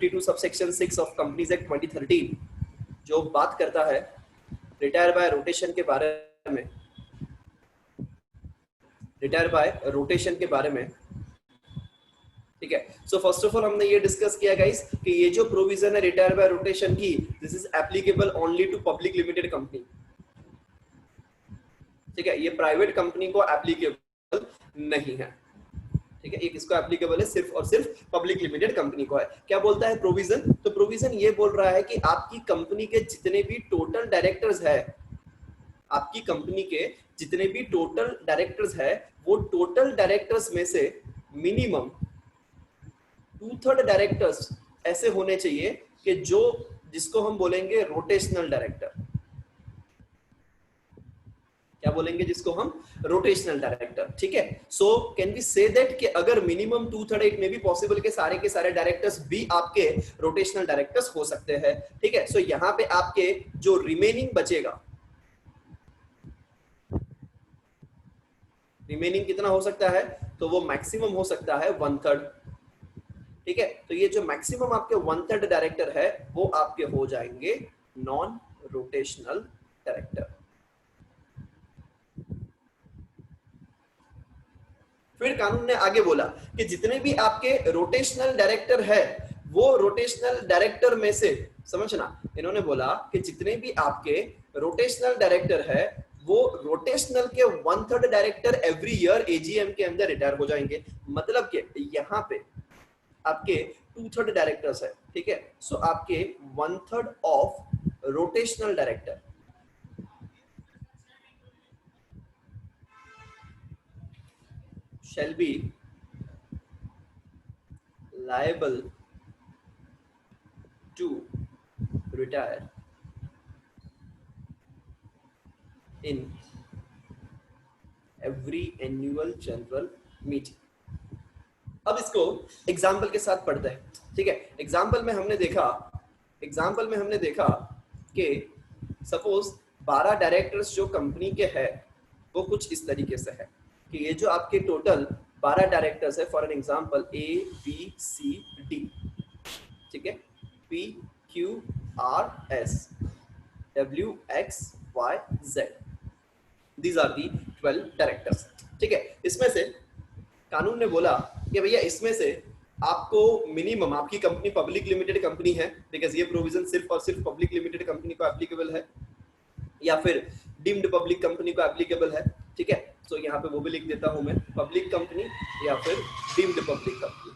52 subsection 6 of companies act 2013 जो बात करता है रिटायर बाय रोटेशन के बारे में, रिटायर बाय रोटेशन के बारे में, ठीक है। सो फर्स्ट ऑफ ऑल हमने ये डिस्कस किया गाइस कि ये जो प्रोविजन है रिटायर बाय रोटेशन की, this is applicable only to public limited company, ठीक है। ये प्राइवेट कंपनी को एप्लीकेबल नहीं है, ठीक है। ये किसको एप्लीकेबल है? सिर्फ और सिर्फ पब्लिक लिमिटेड कंपनी को है। क्या बोलता है प्रोविजन? तो प्रोविजन ये बोल रहा है कि आपकी कंपनी के जितने भी टोटल डायरेक्टर्स है, आपकी कंपनी के जितने भी टोटल डायरेक्टर्स है, वो टोटल डायरेक्टर्स में से मिनिमम 2/3 डायरेक्टर्स ऐसे होने चाहिए कि जिसको हम बोलेंगे रोटेशनल डायरेक्टर। क्या बोलेंगे? जिसको हम रोटेशनल डायरेक्टर, ठीक है। So can we say that कि अगर मिनिमम 2/3, इट में भी पॉसिबल के सारे डायरेक्टर्स भी आपके रोटेशनल डायरेक्टर्स हो सकते हैं, ठीक है। सो यहाँ पे आपके जो रिमेनिंग बचेगा, रिमेनिंग कितना हो सकता है? तो वो मैक्सिमम हो सकता है 1/3, ठीक है। तो ये जो मैक्सिमम आपके 1/3 डायरेक्टर है वो आपके हो जाएंगे नॉन रोटेशनल डायरेक्टर। फिर कानून ने आगे बोला कि जितने भी आपके रोटेशनल डायरेक्टर है, वो रोटेशनल डायरेक्टर में से, समझना, इन्होंने बोला कि जितने भी आपके रोटेशनल डायरेक्टर है, वो रोटेशनल के 1/3 डायरेक्टर एवरी ईयर एजीएम के अंदर रिटायर हो जाएंगे। मतलब कि यहाँ पे आपके 2/3 डायरेक्टर्स है, ठीक है। सो आपके 1/3 of rotational director shall be liable to retire in every annual general meeting। अब इसको एग्जाम्पल के साथ पढ़ते हैं, ठीक है। एग्जाम्पल में हमने देखा कि सपोज 12 डायरेक्टर्स जो कंपनी के हैं वो कुछ इस तरीके से है कि ये जो आपके टोटल 12 डायरेक्टर्स है, फॉर एन एग्जांपल ABCD, ठीक है, PQRS WXYZ, these are the 12 directors, ठीक है। इसमें से कानून ने बोला कि भैया इसमें से आपको मिनिमम, आपकी कंपनी पब्लिक लिमिटेड कंपनी है, बिकॉज ये प्रोविजन सिर्फ और सिर्फ पब्लिक लिमिटेड कंपनी को एप्लीकेबल है, या फिर डीम्ड पब्लिक कंपनी को एप्लीकेबल है, ठीक है। सो यहाँ पे वो भी लिख देता हूं मैं, पब्लिक कंपनी या फिर डीम्ड पब्लिक कंपनी,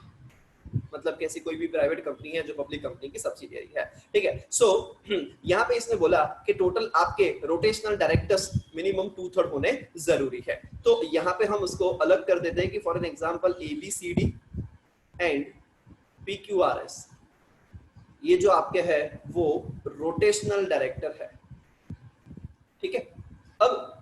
मतलब कैसी कोई भी प्राइवेट कंपनी है जो पब्लिक कंपनी की सब्सिडियरी है, ठीक है। सो यहाँ पे इसने बोला कि टोटल आपके रोटेशनल डायरेक्टर्स मिनिमम 2/3 होने जरूरी है। तो यहाँ पे हम उसको अलग कर देते हैं कि for an example ABCD and PQRS, ये जो आपके है वो रोटेशनल डायरेक्टर है, ठीक है। अब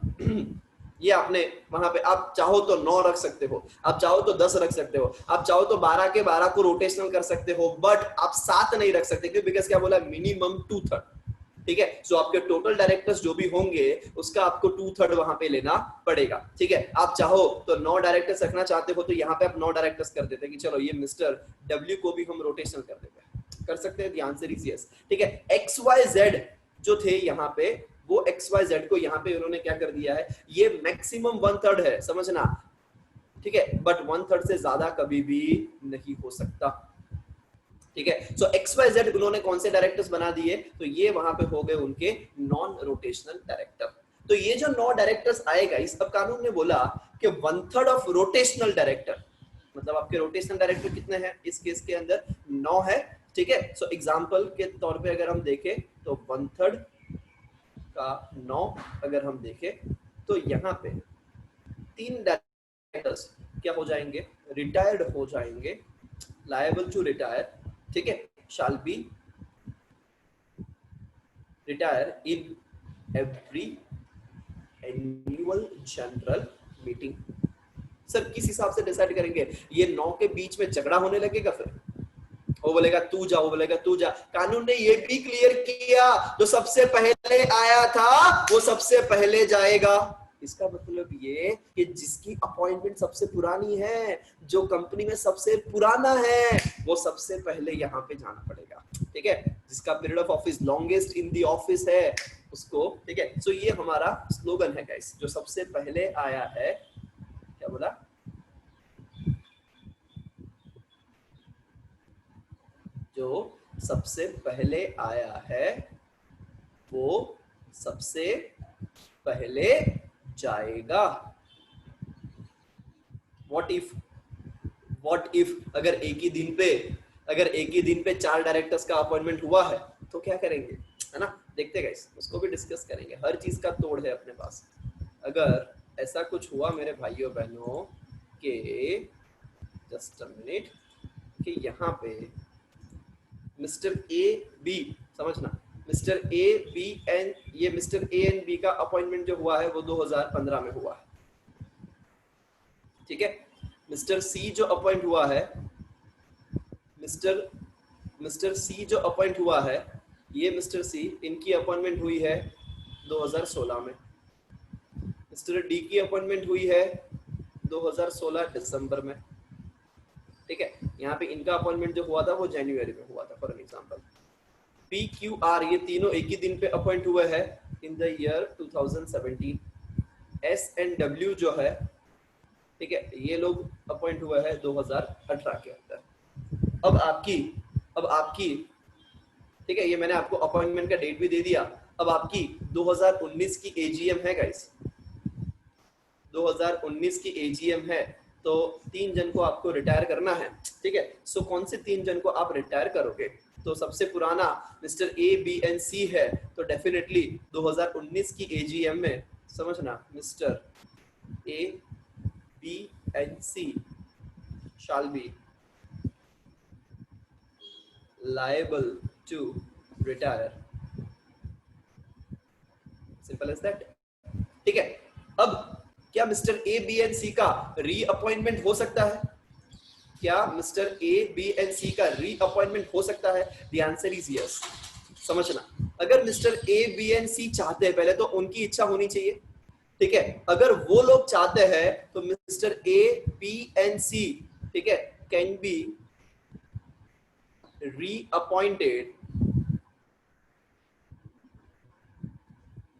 ये आपने वहां पे, आप चाहो तो 9 रख सकते हो, आप चाहो तो 10 रख सकते हो, आप चाहो तो 12 के 12 को रोटेशनल कर सकते हो, बट आप 7 नहीं रख सकते, क्यों? बिकॉज क्या बोला? मिनिमम 2/3, ठीक है। सो आपके टोटल डायरेक्टर्स जो भी होंगे उसका आपको 2/3 वहां पे लेना पड़ेगा, ठीक है। आप चाहो तो 9 डायरेक्टर्स रखना चाहते हो तो यहाँ पे आप 9 डायरेक्टर्स कर देते हैं कि चलो ये मिस्टर W को भी हम रोटेशनल कर देते हैं, कर सकते हैं, द आंसर इज यस, ठीक है। XYZ जो थे यहाँ पे, वो XYZ को यहाँ पे उन्होंने क्या कर दिया है, ये मैक्सिमम 1/3 है, समझना, ठीक है, बट 1/3 से ज्यादा कभी भी नहीं हो सकता, ठीक है। सो XYZ उन्होंने कौन से डायरेक्टर्स बना दिए? तो ये वहां पे हो गए उनके नॉन रोटेशनल डायरेक्टर। तो ये जो 9 डायरेक्टर्स आएगा, इस अब कानून ने बोला कि 1/3 ऑफ रोटेशनल डायरेक्टर, मतलब आपके रोटेशनल डायरेक्टर कितने हैं इस केस के अंदर? 9 है, ठीक है। सो एग्जांपल के तौर पे अगर हम देखें तो 1/3 का 9 अगर हम देखें तो यहाँ पे 3 डायरेक्टर्स क्या हो जाएंगे? रिटायर्ड हो जाएंगे, लायबल टू रिटायर, ठीक है, shall be retire in every annual general meeting. Sir किस हिसाब से डिसाइड करेंगे? ये 9 के बीच में झगड़ा होने लगेगा, फिर वो बोलेगा तू जा, वो बोलेगा तू जा। कानून ने ये भी क्लियर किया, जो सबसे पहले आया था वो सबसे पहले जाएगा। इसका मतलब ये कि जिसकी अपॉइंटमेंट सबसे पुरानी है जो कंपनी में सबसे पुराना है वो सबसे पहले यहाँ पे जाना पड़ेगा, ठीक है, जिसका period of office longest in the office है उसको, ठीक है। सो ये हमारा स्लोगन है गाइस, जो सबसे पहले आया है, क्या बोला, जो सबसे पहले आया है वो सबसे पहले जाएगा। व्हाट इफ अगर एक ही दिन पे 4 डायरेक्टर्स का अपॉइंटमेंट हुआ है तो क्या करेंगे, है ना, देखते हैं गाइस, उसको भी डिस्कस करेंगे, हर चीज का तोड़ है अपने पास। अगर ऐसा कुछ हुआ मेरे भाइयों बहनों के, जस्ट अ मिनट, कि यहाँ पे मिस्टर ए बी, समझना, मिस्टर ए बी एन, ये मिस्टर ए एंड बी का अपॉइंटमेंट जो हुआ है वो 2015 में हुआ है, ठीक है। मिस्टर सी जो अपॉइंट हुआ है, मिस्टर सी जो अपॉइंट हुआ है, ये मिस्टर सी, इनकी अपॉइंटमेंट हुई है 2016 में। मिस्टर डी की अपॉइंटमेंट हुई है 2016 दिसंबर में, ठीक है। यहाँ पे इनका अपॉइंटमेंट जो हुआ था वो जनवरी में हुआ था, for example. P Q R, ये तीनों एक ही दिन पे अपॉइंट हुए हैं in the year 2017। S and W जो है, ठीक है, ये लोग अपॉइंट हुए हैं 2018 के अंदर। अब आपकी, ठीक है, ये मैंने आपको अपॉइंटमेंट का डेट भी दे दिया। अब आपकी 2019 की एजीएम है गाइस, 2019 की एजीएम है, तो 3 जन को आपको रिटायर करना है, ठीक है। सो कौन से 3 जन को आप रिटायर करोगे, तो सबसे पुराना mister A B and C है, तो डेफिनेटली 2019 की एजीएम में, समझना, mister A B and C shall be liable to retire, simple as that, ठीक है। अब क्या mister A B and C का रीअपॉइंटमेंट हो सकता है, क्या mister A B and C का रीअपॉइंटमेंट हो सकता है? The answer is yes. समझना, अगर mister A B and C चाहते हैं, पहले तो उनकी इच्छा होनी चाहिए, ठीक है। अगर वो लोग चाहते हैं तो मिस्टर ए बी एंड सी, ठीक है, can be reappointed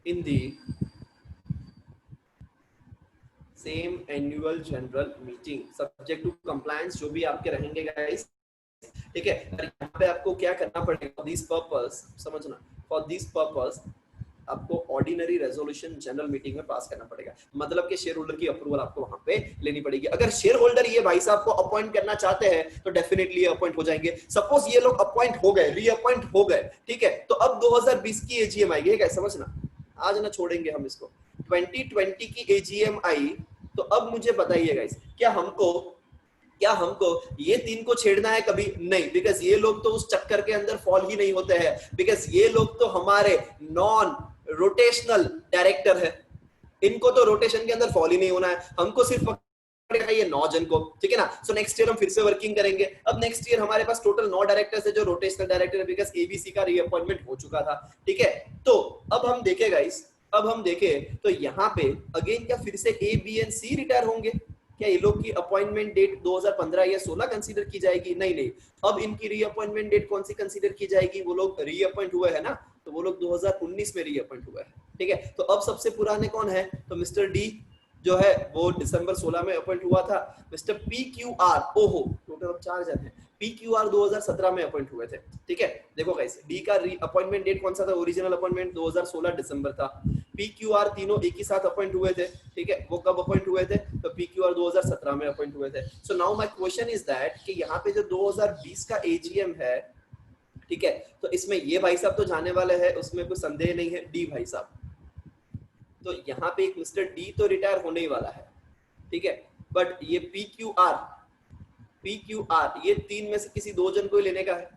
in the same annual general meeting subject to compliance, जो भी आपके रहेंगे गाइस, ठीक है। यहाँ पे आपको क्या करना पड़ेगा, फॉर दिस पर्पस, समझना, फॉर दिस पर्पस आपको ऑर्डिनरी रेजोल्यूशन जनरल मीटिंग में पास करना पड़ेगा, मतलब कि शेयर होल्डर की अप्रूवल आपको वहां पे लेनी पड़ेगी। अगर शेयर होल्डर ये भाई साहब को अपॉइंट करना चाहते हैं तो डेफिनेटली ये अपॉइंट हो जाएंगे। सपोज ये लोग अपॉइंट हो गए, रीअपॉइंट हो गए, ठीक है, तो अब 2020 की एजीएम आएगी, क्या समझना, आज ना छोड़ेंगे हम इसको। 2020 की एजीएम आई, तो अब मुझे बताइए गाइस, क्या हमको ये 3 को छेड़ना है? कभी नहीं, बिकॉज ये लोग तो उस चक्कर के अंदर फॉल ही नहीं होते हैं, बिकॉज ये लोग तो हमारे नॉन रोटेशनल डायरेक्टर है, इनको तो रोटेशन के अंदर फॉल ही नहीं होना है, हमको सिर्फ पड़ेगा ये 9 जन को, ठीक है ना। सो नेक्स्ट ईयर हम फिर से वर्किंग करेंगे। अब नेक्स्ट ईयर हमारे पास टोटल 9 डायरेक्टर्स है जो रोटेशनल डायरेक्टर है, बिकॉज एबीसी का रीअपॉइंटमेंट हो चुका था, ठीक है। तो अब हम देखें गाइस, अब हम देखें तो यहाँ पे अगेन क्या फिर से A B and C retire होंगे? क्या ये लोग की अपॉइंटमेंट डेट 2015 या 16 कंसीडर की जाएगी? नहीं, अब इनकी रीअपॉइंटमेंट डेट कौन सी कंसीडर की जाएगी? वो लोग रीअपॉइंट हुए है ना, तो वो लोग 2019 में रीअपॉइंट हुए हैं, ठीक है। तो अब सबसे पुराने कौन है? तो मिस्टर डी जो है वो दिसंबर 16 में अपॉइंट हुआ था। मिस्टर पी क्यू आर, ओहो, टोटल अब 4 जन हैं। पी क्यू आर 2017 में अपॉइंट हुए थे, ठीक है। देखो गाइस, डी का अपॉइंटमेंट डेट कौन सा था? ओरिजिनल अपॉइंटमेंट 2016 दिसंबर था। पी क्यू आर तीनों एक ही साथ अपॉइंट हुए थे, ठीक है। वो कब अपॉइंट हुए थे? तो पी क्यू आर 2017 में अपॉइंट हुए थे। So now my question is that कि यहाँ पे जो 2020 का एजीएम है, ठीक है, तो इसमें ये भाई साहब तो जाने वाले हैं, उसमें कोई संदेह नहीं है, डी भाई साहब। तो यहाँ पे एक मिस्टर डी तो रिटायर होने ही वाला है, ठीक है, बट ये पी क्यू आर ये 3 में से किसी 2 जन को ही लेने का है,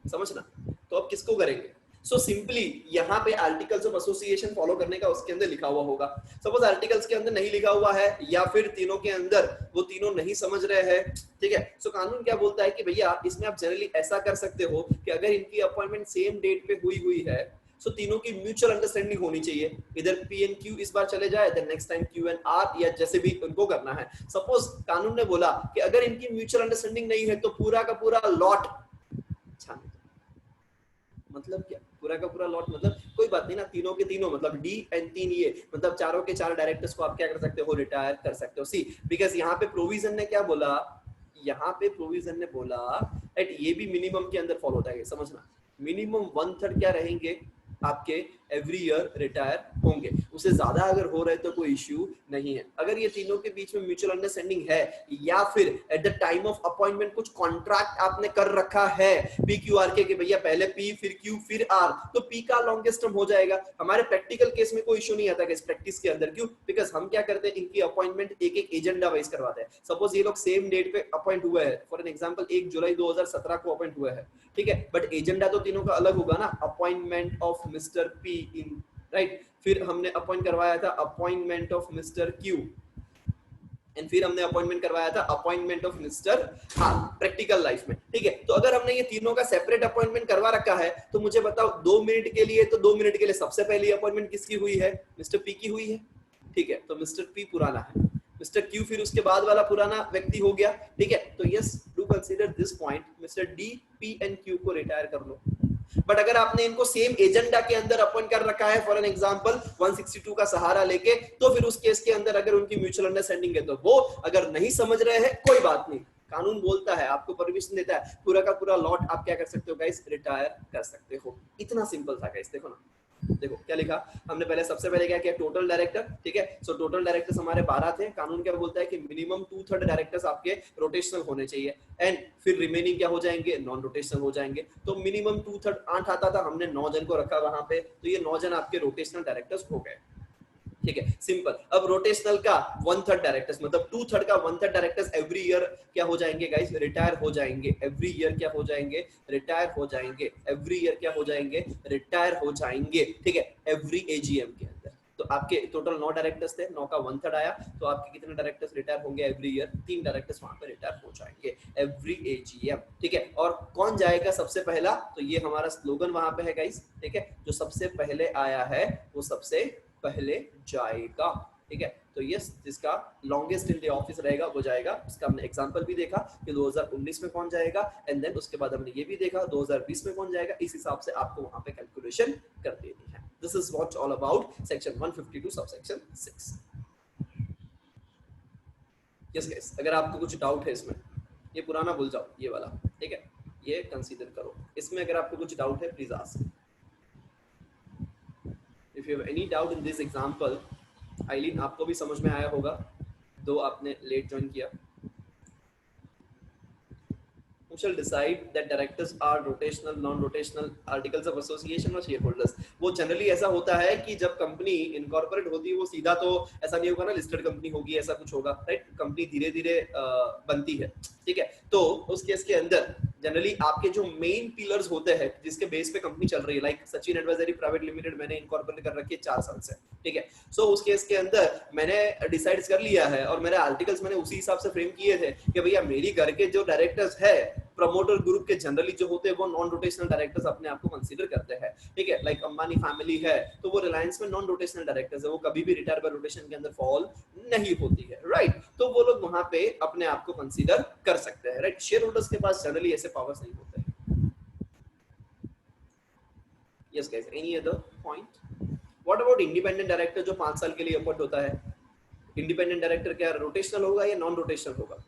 समझना। तो अब किसको करेंगे? सो सिंपली यहाँ पे आर्टिकल्स ऑफ एसोसिएशन फॉलो करने का उसके अंदर लिखा हुआ होगा। सपोज आर्टिकल्स के अंदर नहीं लिखा हुआ है, या फिर तीनों के अंदर वो तीनों नहीं समझ रहे हैं, ठीक है। सो कानून क्या बोलता है कि भैया इसमें आप जनरली ऐसा कर सकते हो कि अगर इनकी अपॉइंटमेंट सेम डेट पे हुई है सो तीनों की म्यूचुअल अंडरस्टैंडिंग होनी चाहिए, इधर पी एंड क्यू इस बार चले जाए, then next time Q and R, या जैसे भी उनको करना है। सपोज कानून ने बोला कि अगर इनकी म्यूचुअल अंडरस्टैंडिंग नहीं है तो पूरा का पूरा लॉट छान, मतलब क्या पूरा का पूरा लॉट, मतलब कोई बात नहीं ना, तीनों के तीनों मतलब डी एंड तीन ये, मतलब चारों के चार डायरेक्टर्स को आप क्या कर सकते हो, रिटायर कर सकते हो। सी बिकॉज यहाँ पे प्रोविजन ने क्या बोला, यहाँ पे प्रोविजन ने बोला एट ये भी मिनिमम के अंदर फॉलो होता है, समझना, मिनिमम 1/3 क्या रहेंगे आपके एवरी ईयर रिटायर होंगे, उससे ज्यादा अगर हो रहे तो कोई इश्यू नहीं है। अगर ये तीनों के बीच में म्यूचुअल अंडरस्टैंडिंग है या फिर at the time of appointment कुछ कॉन्ट्रैक्ट आपने कर रखा है पी क्यू आर के कि भैया पहले पी फिर क्यू फिर आर, तो पी का लॉन्गेस्ट टर्म हो जाएगा। हमारे प्रैक्टिकल केस में कोई इश्यू नहीं आता इस प्रैक्टिस के अंदर, क्यों, बिकॉज हम क्या करते हैं, इनकी अपॉइंटमेंट एक एक एजेंडा वाइज करवाते हैं। सपोज ये लोग सेम डेट पे अपॉइंट हुए हैं, फॉर एन एग्जांपल 1 जुलाई 2017 को अपॉइंट हुए हैं, ठीक है, बट एजेंडा तो तीनों का अलग होगा ना, appointment of mister P in, right, फिर हमने अपॉइंट करवाया था appointment of mister Q, and फिर हमने अपॉइंटमेंट करवाया था appointment of mister practical life में, ठीक है। तो अगर हमने ये तीनों का सेपरेट अपॉइंटमेंट करवा रखा है तो मुझे बताओ 2 मिनट के लिए, तो 2 मिनट के लिए सबसे पहली अपॉइंटमेंट किसकी हुई है, मिस्टर पी की हुई है, ठीक है, तो मिस्टर पी पुराना है, मिस्टर क्यू फिर उसके बाद वाला पुराना व्यक्ति हो गया, ठीक है। तो yes do consider this point, mister D P and Q को रिटायर कर लो। बट अगर आपने इनको सेम एजेंडा के अंदर अपॉइंट कर रखा है, फॉर एन एग्जांपल 162 का सहारा लेके, तो फिर उस केस के अंदर अगर उनकी म्यूचुअल अंडरस्टैंडिंग है तो वो, अगर नहीं समझ रहे हैं कोई बात नहीं, कानून बोलता है, आपको परमिशन देता है, पूरा का पूरा लॉट आप क्या कर सकते हो गाइस, रिटायर कर सकते हो। इतना सिंपल था गाइस, देखो ना, देखो क्या लिखा हमने पहले, सबसे पहले क्या किया, टोटल डायरेक्टर, ठीक है। सो टोटल डायरेक्टर्स हमारे 12 थे, कानून क्या बोलता है कि मिनिमम 2/3 डायरेक्टर्स आपके रोटेशनल होने चाहिए, एंड फिर रिमेनिंग क्या हो जाएंगे, नॉन रोटेशनल हो जाएंगे। तो मिनिमम 2/3 8 आता था, हमने 9 जन को रखा वहां पे, तो ये 9 जन आपके रोटेशनल डायरेक्टर्स हो गए, ठीक है, सिंपल। अब रोटेशनल का 1/3 डायरेक्टर्स, मतलब 2/3 का 1/3 डायरेक्टर्स एवरी ईयर क्या हो जाएंगे गाइस, रिटायर हो जाएंगे, एवरी ईयर क्या हो जाएंगे, रिटायर हो जाएंगे, एवरी ईयर क्या हो जाएंगे, रिटायर हो जाएंगे, ठीक है, एवरी एजीएम के अंदर। तो आपके टोटल 9 डायरेक्टर्स थे, 9 का 1/3 आया, तो आपके कितने डायरेक्टर्स रिटायर होंगे एवरी ईयर, 3 डायरेक्टर्स वहां पे रिटायर हो जाएंगे एवरी एजीएम, ठीक है। और कौन जाएगा सबसे पहला, तो ये हमारा स्लोगन वहां पे है गाइस, ठीक है, जो सबसे पहले आया है वो सबसे पहले जाएगा, ठीक है। तो यस जिसका लॉन्गेस्ट इन द ऑफिस रहेगा वो जाएगा। इसका हमने एग्जांपल भी देखा कि 2019 में कौन जाएगा, एंड देन उसके बाद हमने ये भी देखा 2020 में कौन जाएगा, इस हिसाब से आपको वहां पे कैलकुलेशन कर देनी है। This is what all about section 152 subsection 6। Yes guys, अगर आपको कुछ डाउट है इसमें, ये पुराना भूल जाओ, ये वाला, ठीक है, ये कंसीडर करो, इसमें अगर आपको कुछ डाउट है please ask. If you have any doubt in this example, आइलिन आपको भी समझ में आया होगा, दो आपने लेट ज्वाइन किया। Who shall decide that directors are rotational, non-rotational, articles of association और shareholders? वो जनरली ऐसा होता है कि जब कंपनी इनकॉर्पोरेट होती है वो सीधा तो ऐसा नहीं होगा ना, लिस्टेड कंपनी होगी ऐसा कुछ होगा, राइट, कंपनी धीरे धीरे बनती है, ठीक है। तो उस केस के अंदर जनरली आपके जो मेन पिलर्स होते हैं जिसके बेस पे कंपनी चल रही है, like Sachin advisory private limited मैंने इनकॉर्पोरेट कर रखी है 4 साल से, ठीक है। सो उस केस के अंदर मैंने डिसाइड कर लिया है और मेरे आर्टिकल्स मैंने उसी हिसाब से फ्रेम किए थे कि भैया मेरी घर के जो डायरेक्टर्स है प्रमोटर ग्रुप के जनरली जो होते हैं वो नॉन रोटेशनल डायरेक्टर्स अपने आप को कंसीडर करते हैं, ठीक है। लाइक अंबानी फैमिली है तो वो रिलायंस में नॉन रोटेशनल डायरेक्टर्स है, वो कभी भी रिटायर बाय रोटेशन के अंदर फॉल नहीं होती है, राइट। तो वो लोग वहां पे अपने आप को कंसीडर कर सकते हैं, राइट। शेयर होल्डर्स के पास जनरली ऐसे पावर्स नहीं होते हैं। Yes guys, any other point? What about independent director जो 5 साल के लिए अपॉइंट होता है? इंडिपेंडेंट डायरेक्टर क्या रोटेशनल होगा या नॉन रोटेशनल होगा?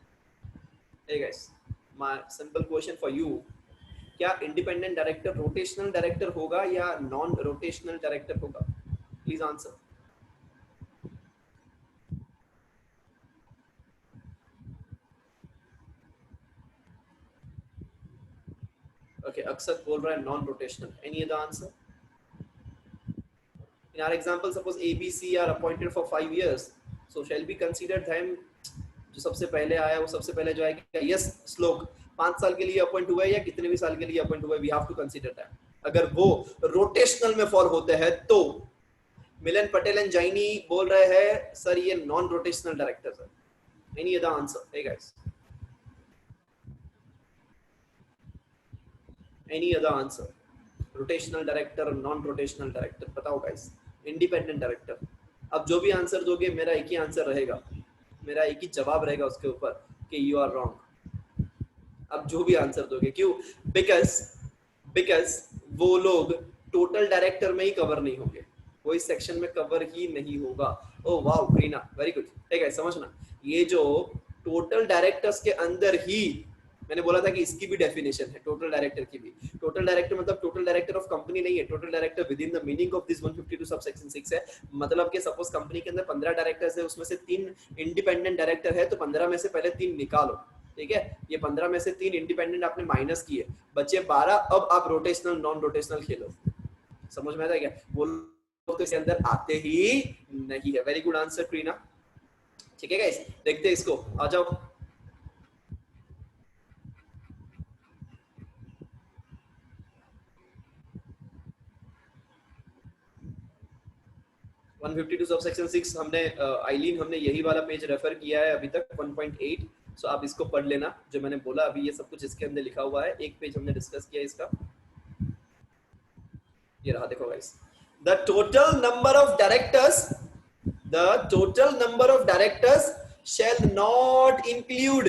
Hey guys, my simple question for you, क्या इंडिपेंडेंट डायरेक्टर रोटेशनल डायरेक्टर होगा या नॉन रोटेशनल डायरेक्टर होगा? Please answer. ओके, अक्सर बोल रहा है non rotational, any other answer? In our example, suppose A, B, C are appointed for 5 years, so shall we consider them, जो सबसे पहले आया वो सबसे पहले जो आएगा? यस श्लोक 5 साल के लिए अपॉइंट हुआ है या कितने भी साल के लिए अपॉइंट हुआ है, we have to consider that. अगर वो रोटेशनल में फॉल होते हैं तो मिलन पटेल एंड जैनी बोल रहे हैं सर ये नॉन रोटेशनल डायरेक्टर्स है। Any other answer? Hey guys, any other answer? Rotational director, non rotational director, बताओ गाइस, इंडिपेंडेंट डायरेक्टर। अब जो भी आंसर दोगे मेरा एक ही आंसर रहेगा, मेरा एक ही जवाब रहेगा उसके ऊपर कि यू आर रॉन्ग। अब जो भी आंसर दोगे, क्यों? बिकॉज वो लोग टोटल डायरेक्टर में ही कवर नहीं होंगे, वो इस सेक्शन में कवर ही नहीं होगा। Oh wow Kreena, very good. ठीक है, समझना, ये जो टोटल डायरेक्टर्स के अंदर ही, मैंने बोला था कि इसकी भी डेफिनेशन है टोटल डायरेक्टर की भी। टोटल डायरेक्टर मतलब टोटल डायरेक्टर ऑफ कंपनी नहीं है, total director with in the meaning of this 152 sub section 6 है। मतलब कि सपोज कंपनी के अंदर 15 डायरेक्टर्स है, उसमें से 3 इंडिपेंडेंट डायरेक्टर है, तो 15 में से पहले 3 निकालो। ठीक है, ये 15 में से 3 इंडिपेंडेंट आपने माइनस किए, बचे 12। अब आप रोटेशनल नॉन रोटेशनल खेलो। समझ में आता है क्या? वो लोग तो इसके अंदर आते ही नहीं है। Very good answer Kreena. ठीक है गाइस, देखते हैं इसको, आ जाओ। 152 सब सेक्शन 6 हमने आइलीन हमने यही वाला पेज रेफर किया है अभी तक 1.8। सो आप इसको पढ़ लेना, जो मैंने बोला अभी ये सब कुछ इसके अंदर लिखा हुआ है। एक पेज हमने डिस्कस किया इसका, ये रहा, देखो guys. The total number of directors, the total number of directors shall not include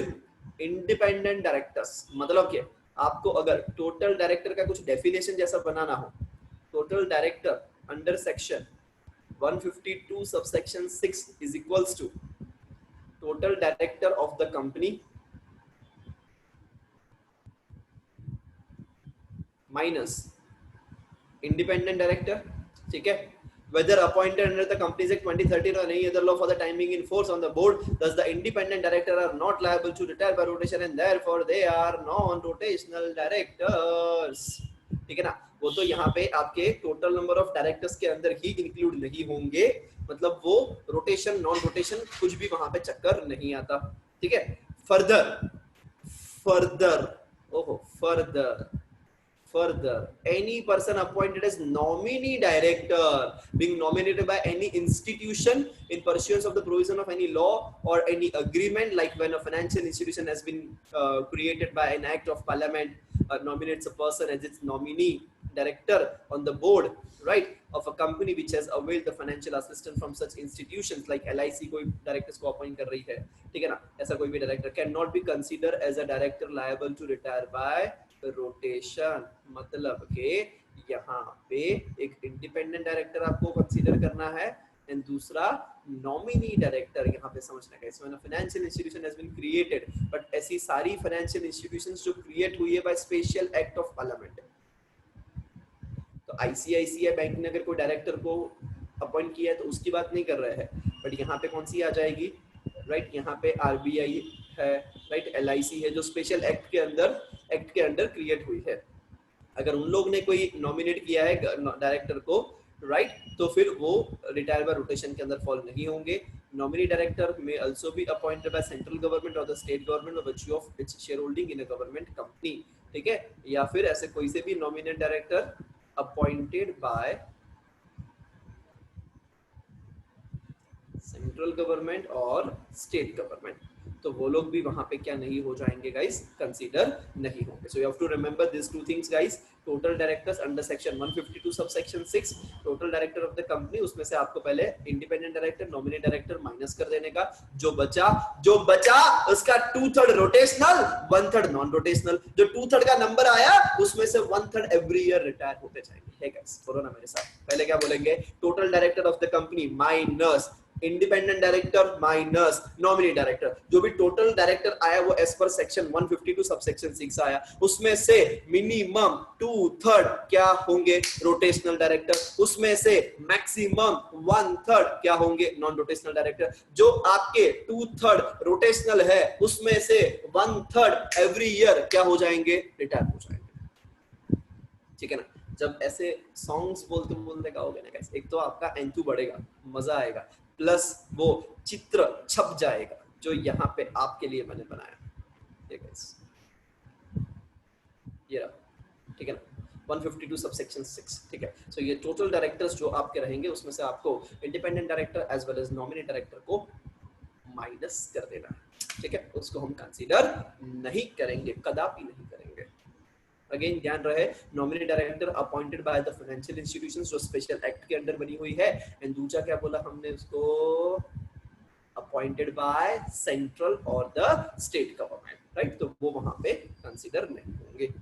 independent directors. मतलब क्या, आपको अगर टोटल डायरेक्टर का कुछ डेफिनेशन जैसा बनाना हो, total director under section 152 subsection 6 is equals to total director of the company minus independent director. ठीक है, whether appointed under the Companies Act 2013 or any other law for the time being in force on the board, thus the independent director are not liable to retire by rotation and therefore they are non-rotational directors. ठीक है ना, वो तो यहाँ पे आपके total number of directors के अंदर ही इंक्लूड नहीं होंगे, मतलब वो रोटेशन नॉन रोटेशन कुछ भी वहां पे चक्कर नहीं आता। ठीक है, फर्दर फर्दर ओहो further Further, any person appointed as nominee director being nominated by any institution in pursuance of the provision of any law or any agreement, like when a financial institution has been created by an act of parliament, nominates a person as its nominee director on the board, right, of a company which has availed the financial assistance from such institutions, like LIC कोई directors को appoint कर रही है, ठीक है ना, ऐसा कोई भी director cannot be considered as a director liable to retire by rotation. मतलब के यहाँ पे एक इंडिपेंडेंट डायरेक्टर आपको कंसीडर करना है एंड दूसरा नॉमिनी डायरेक्टर। यहाँ पे समझना है, इसमें financial institution has been created, but ऐसी सारी फाइनेंशियल इंस्टीट्यूशंस जो क्रिएट हुई है by special act of parliament. तो आईसीआईसीआई बैंक ने अगर कोई डायरेक्टर को अपॉइंट किया है तो उसकी बात नहीं कर रहे हैं, बट यहाँ पे कौन सी आ जाएगी, राइट, यहाँ पे आरबीआई है, राइट, एलआईसी है, जो स्पेशल एक्ट के अंडर क्रिएट हुई है। अगर उन लोग ने कोई नॉमिनेट किया है डायरेक्टर को, राइट, तो फिर वो रिटायर बाय रोटेशन के अंदर फॉल नहीं होंगे। Nominee director may also be appointed by central government और the state government of which of its share holding in a government company. ठीक है, या फिर ऐसे कोई से भी nominate director appointed by central government और स्टेट गवर्नमेंट, तो वो लोग भी वहां पे क्या नहीं हो जाएंगे गाइस, कंसीडर नहीं होंगे। So you have to remember this two things guys. Total directors under section 152 sub section 6, total director of the company, उसमें से आपको पहले independent director nominate director minus कर देने का, जो बचा उसका 2/3 रोटेशनल 1/3 नॉन रोटेशनल। जो 2/3 का नंबर आया उसमें से 1/3 एवरी ईयर रिटायर होते जाएंगे। है गाइस, बोलो ना मेरे साथ, पहले क्या बोलेंगे, total director of the company minus independent director minus nominee director. जो भी टोटल डायरेक्टर आया वो as per section 152 sub section 6 आया, उसमें से मिनिमम 2/3 क्या होंगे, रोटेशनल डायरेक्टर, उसमें से मैक्सिमम 1/3 क्या होंगे, नॉन रोटेशनल डायरेक्टर। जो आपके 2/3 रोटेशनल है उसमें से 1/3 एवरी ईयर क्या हो जाएंगे, रिटायर हो जाएंगे। ठीक है ना, जब ऐसे सॉन्ग्स बोलते बोलते गाओगे ना, एक तो आपका एंथू बढ़ेगा, मजा आएगा, प्लस वो चित्र छप जाएगा जो यहाँ पे आपके लिए मैंने बनाया। ये रहा, ठीक है ना, 152 सबसेक्शन 6। ठीक है, सो ये टोटल डायरेक्टर्स जो आपके रहेंगे उसमें से आपको independent director as well as nominee director को माइनस कर देना है। ठीक है, उसको हम कंसीडर नहीं करेंगे, कदापि नहीं करेंगे। अगेन ध्यान रहे, nominee director appointed by the financial institutions जो स्पेशल एक्ट के अंडर बनी हुई है, एंड दूसरा क्या बोला हमने उसको, अपॉइंटेड बाय सेंट्रल और द स्टेट गवर्नमेंट, राइट, तो वो वहां पे कंसीडर नहीं होंगे।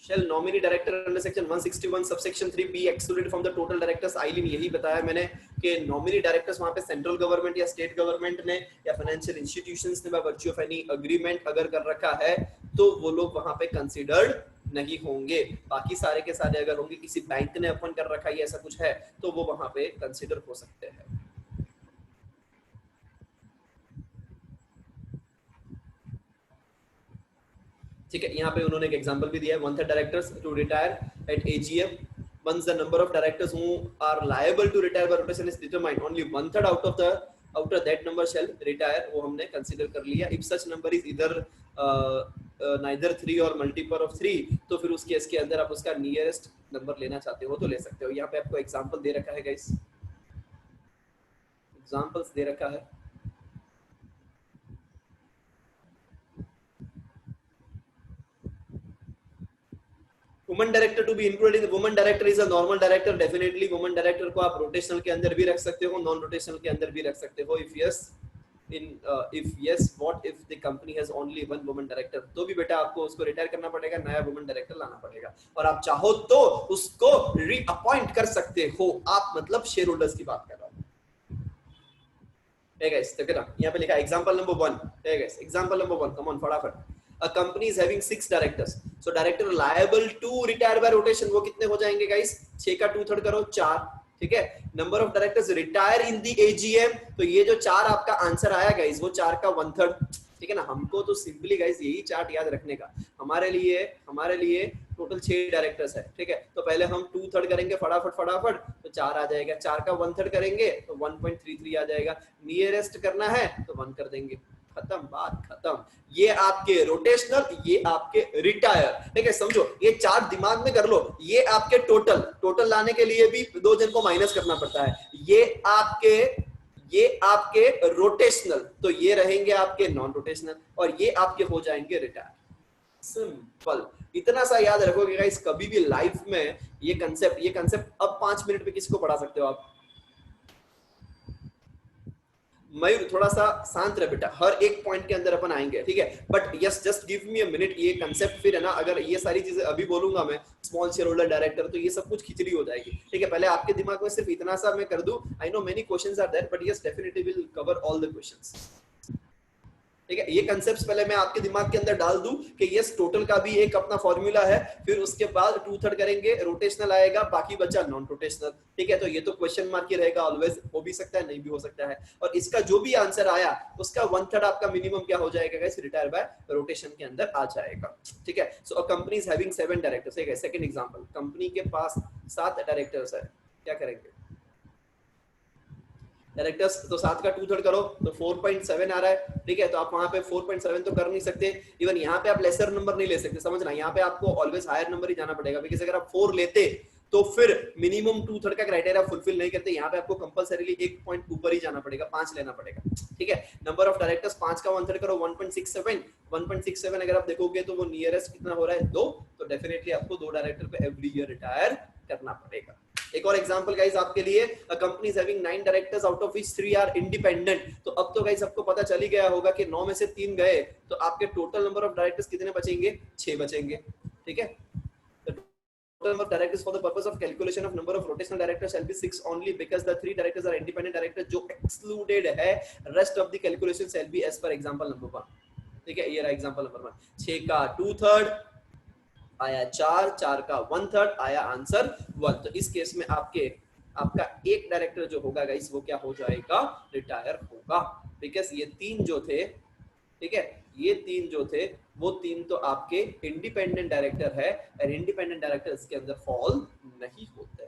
Shall nominee director under section 161 subsection 3 be excluded from the total directors? आइलिन यही बताया मैंने कि नॉमिनी डायरेक्टर्स वहां पे सेंट्रल गवर्नमेंट या स्टेट गवर्नमेंट ने या फाइनेंशियल इंस्टीट्यूशंस ने by virtue of any agreement अगर कर रखा है तो वो लोग वहां पे कंसीडर्ड नहीं होंगे। बाकी सारे के सारे अगर होंगे, किसी बैंक ने अपॉइंट कर रखा है ऐसा कुछ है तो वो वहां पे कंसीडर हो सकते हैं। ठीक है, यहाँ पे उन्होंने एक एग्जांपल भी दिया है, 1/3 directors to retire at AGM once the number of directors who are liable to retire by rotation is determined, only 1/3 out of that number shall retire, वो हमने कंसीडर कर लिया। if such number is either neither 3 or multiple of 3, तो फिर उस case के अंदर आप उसका नियरेस्ट नंबर लेना चाहते हो तो ले सकते हो। यहाँ पे आपको एग्जांपल दे रखा है गाइस, एग्जांपल्स दे रखा है। Woman director to be included in woman director is a normal director, definitely woman director को आप रोटेशनल के अंदर भी रख सकते हो, नॉन रोटेशनल के अंदर भी रख सकते हो। If yes what if the company has only one woman director, तो भी बेटा आपको उसको रिटायर करना पड़ेगा, नया वुमन डायरेक्टर लाना पड़ेगा, और आप चाहो तो उसको रीअपॉइंट कर सकते हो। आप मतलब शेयर होल्डर्स की बात कर रहा हूं। है गाइस, देखो ना यहां पे लिखा है एग्जांपल नंबर 1 है guys, example number 1, come on फटाफट। A company is having 6 directors, so director liable to retire by rotation, वो कितने हो जाएंगे गाइस, 6 का 2/3 करो 4, ठीक है। Number of directors retire in the AGM, तो ये जो 4 आपका आंसर आया गाइस वो 4 का 1/3, ठीक है ना। हमको तो सिंपली गाइस यही चार्ट याद रखने का, हमारे लिए टोटल 6 डायरेक्टर्स है, ठीक है। तो पहले हम 2/3 करेंगे फटाफट, तो 4 आ जाएगा, 4 का 1/3 करेंगे तो 1.33 आ जाएगा, नियरेस्ट करना है तो 1 कर देंगे, खत्म, बात खत्म। ये आपके रोटेशनल, ये आपके रिटायर, ठीक है। समझो ये चार्ट दिमाग में कर लो, ये आपके टोटल लाने के लिए भी 2 जन को माइनस करना पड़ता है। ये आपके रोटेशनल, तो ये रहेंगे आपके नॉन रोटेशनल, और ये आपके हो जाएंगे रिटायर। सिंपल, इतना सा याद रखोगे गाइस, कभी भी लाइफ में ये कंसेप्ट अब 5 मिनट में किसी को पढ़ा सकते हो आप। मयूर थोड़ा सा शांत रह बेटा, हर एक पॉइंट के अंदर अपन आएंगे, ठीक है। But yes, just give me a minute, ये कंसेप्ट फिर है ना, अगर ये सारी चीजें अभी बोलूंगा मैं, स्मॉल शेयर होल्डर डायरेक्टर, तो ये सब कुछ खिचड़ी हो जाएगी, ठीक है। पहले आपके दिमाग में सिर्फ इतना सा मैं कर दूं, I know many questions are there, but yes definitely will cover all the questions, ठीक है। ये कंसेप्ट्स पहले मैं आपके दिमाग के अंदर डाल दूं कि यस टोटल का भी एक अपना फॉर्मूला है, फिर उसके बाद 2/3 करेंगे, रोटेशनल आएगा, बाकी बचा नॉन रोटेशनल, ठीक है। तो ये तो क्वेश्चन मार्क ही रहेगा, ऑलवेज हो भी सकता है नहीं भी हो सकता है, और इसका जो भी आंसर आया उसका 1/3 आपका मिनिमम क्या हो जाएगा गाइस, रिटायर बाय रोटेशन के अंदर आ जाएगा, ठीक है। So a company is having 7 directors, ठीक है। सेकंड एग्जांपल, कंपनी के पास 7 डायरेक्टर्स है, क्या करेंगे डायरेक्टर्स, तो 7 का 2/3 करो तो 4.7 आ रहा है, ठीक है। तो आप वहां पे 4.7 तो कर नहीं सकते, इवन यहाँ पे आप लेसर नंबर नहीं ले सकते, समझना, यहाँ पे आपको ऑलवेज हायर नंबर ही जाना पड़ेगा, बिकॉज़ अगर आप 4 लेते तो फिर मिनिमम 2/3 का क्राइटेरिया फुलफिल नहीं करते, यहाँ पे आपको कंपलसरीली एक पॉइंट ऊपर ही जाना पड़ेगा, 5 लेना पड़ेगा, ठीक है। नंबर ऑफ डायरेक्टर्स 5 का 1/3 करो 1.67 अगर आप देखोगे तो वो नियरेस्ट कितना हो रहा है 2, तो डेफिनेटली आपको 2 डायरेक्टर पे एवरी ईयर रिटायर करना पड़ेगा। एक और एग्जांपल गाइस आपके लिए, a company is having 9 directors out of which 3 are independent, तो अब तो गाइस आपको पता चल ही गया होगा कि 9 में से 3 गए तो आपके टोटल नंबर ऑफ डायरेक्टर्स कितने बचेंगे, 6 बचेंगे, ठीक है। Total number of directors for the purpose of calculation of number of rotational directors shall be 6 only because the 3 directors are independent directors जो excluded है, rest of the calculation shall be as per example number 1, ठीक है। ये रहा example number 1, 6 का 2/3 आया 4, 4 का 1/3 आया आंसर 1, तो इस केस में आपका एक डायरेक्टर जो होगा गाइस वो क्या हो जाएगा, रिटायर होगा, बिकॉज ये 3 जो थे, ठीक है, ये 3 जो थे वो 3 तो आपके इंडिपेंडेंट डायरेक्टर है, और इंडिपेंडेंट डायरेक्टर इसके अंदर फॉल नहीं होते,